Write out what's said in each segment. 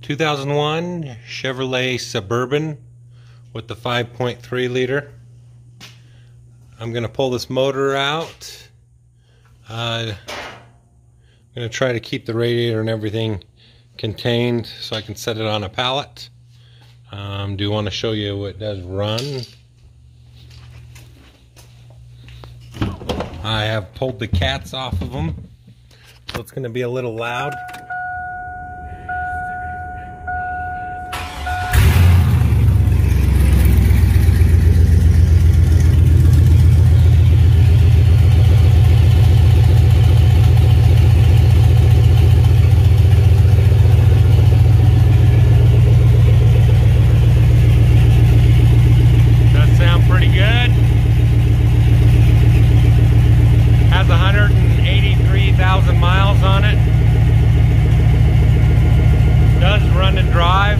2001 Chevrolet Suburban with the 5.3 liter. I'm going to pull this motor out. I'm going to try to keep the radiator and everything contained so I can set it on a pallet. Do want to show you what it does run. I have pulled the cats off of them, so it's going to be a little loud. Does sound pretty good. Has 183,000 miles on it. Does run and drive.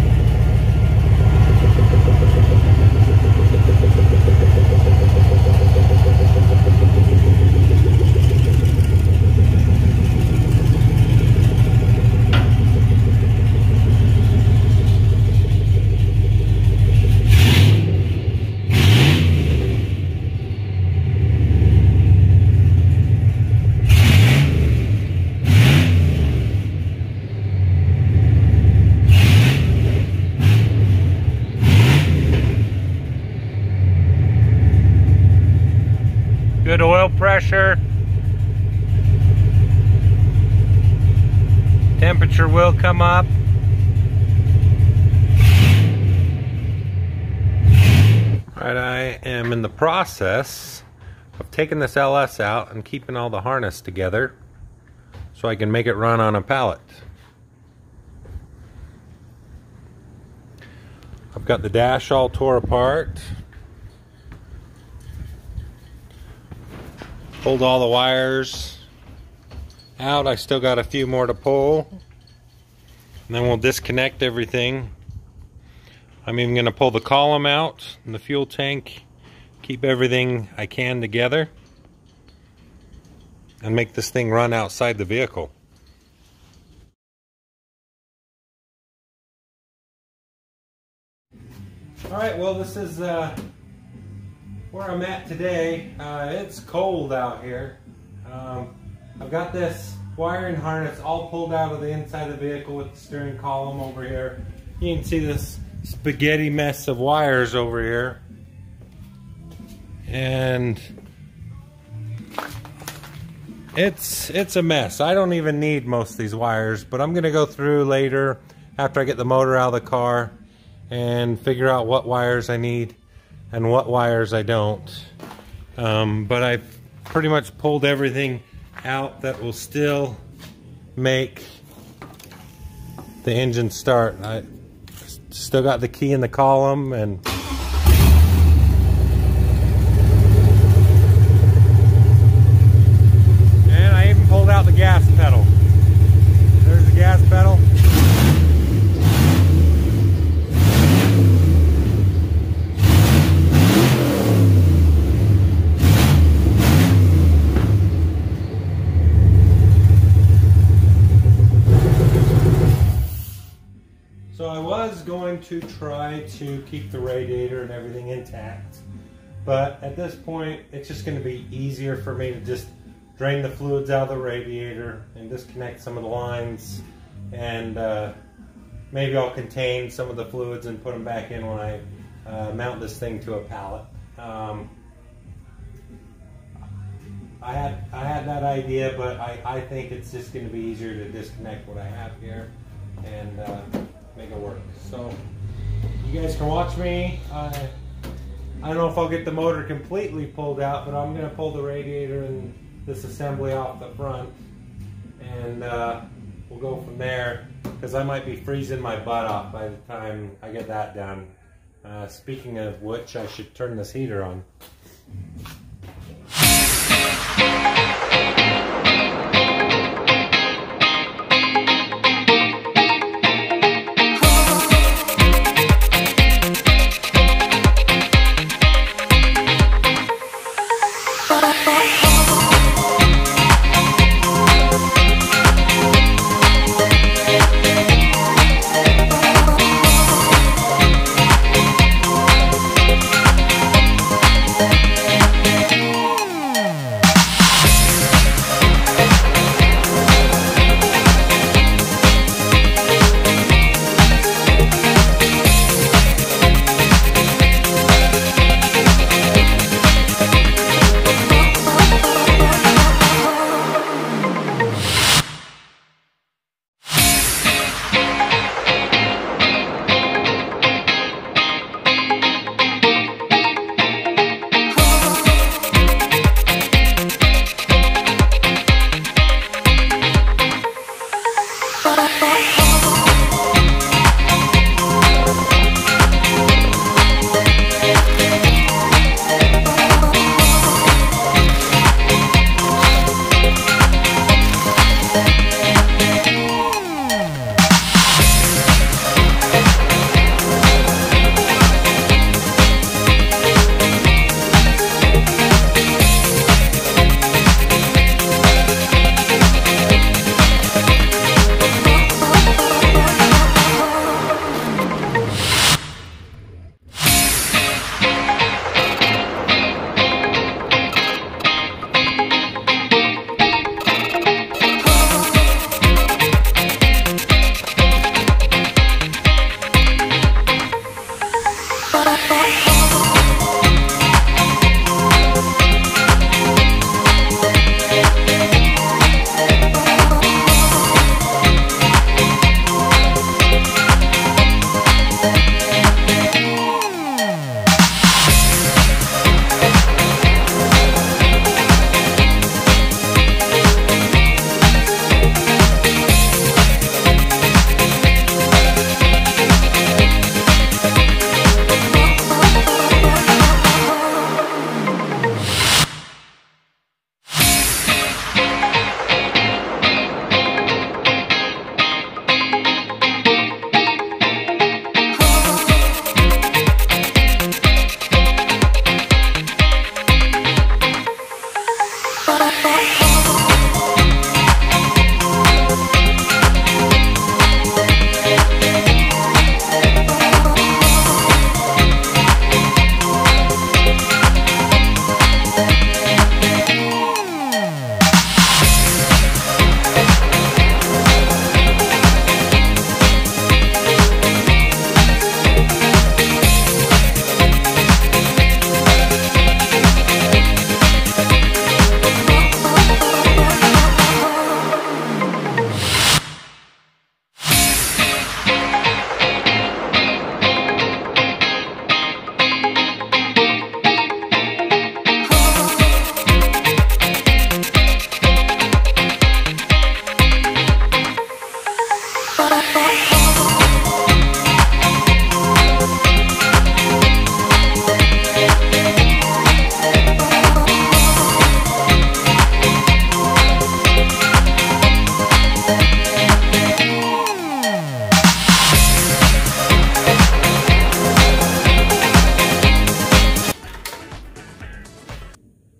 Good oil pressure. Temperature will come up. Alright, I am in the process of taking this LS out and keeping all the harness together so I can make it run on a pallet. I've got the dash all tore apart. Pulled all the wires out. I still got a few more to pull. And then we'll disconnect everything. I'm even going to pull the column out and the fuel tank. Keep everything I can together. And make this thing run outside the vehicle. Alright, well this is where I'm at today. It's cold out here. I've got this wiring harness all pulled out of the inside of the vehicle with the steering column over here. You can see this spaghetti mess of wires over here. And it's a mess. I don't even need most of these wires, but I'm gonna go through later after I get the motor out of the car and figure out what wires I need and what wires I don't. But I've pretty much pulled everything out that will still make the engine start. I still got the key in the column and I even pulled out the gas pedal. There's the gas pedal. So I was going to try to keep the radiator and everything intact, but at this point it's just going to be easier for me to just drain the fluids out of the radiator and disconnect some of the lines, and maybe I'll contain some of the fluids and put them back in when I mount this thing to a pallet. I had that idea, but I think it's just going to be easier to disconnect what I have here and make it work. So you guys can watch me. I don't know if I'll get the motor completely pulled out, but I'm going to pull the radiator and this assembly off the front, and we'll go from there, because I might be freezing my butt off by the time I get that done. Speaking of which, I should turn this heater on.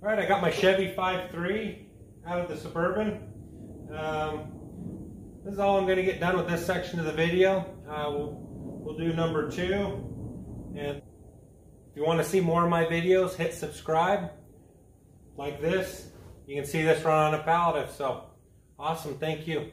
Alright, I got my Chevy 5.3 out of the Suburban. This is all I'm going to get done with this section of the video. We'll do number 2. And if you want to see more of my videos, hit subscribe. Like this. You can see this run on a pallet. So, awesome. Thank you.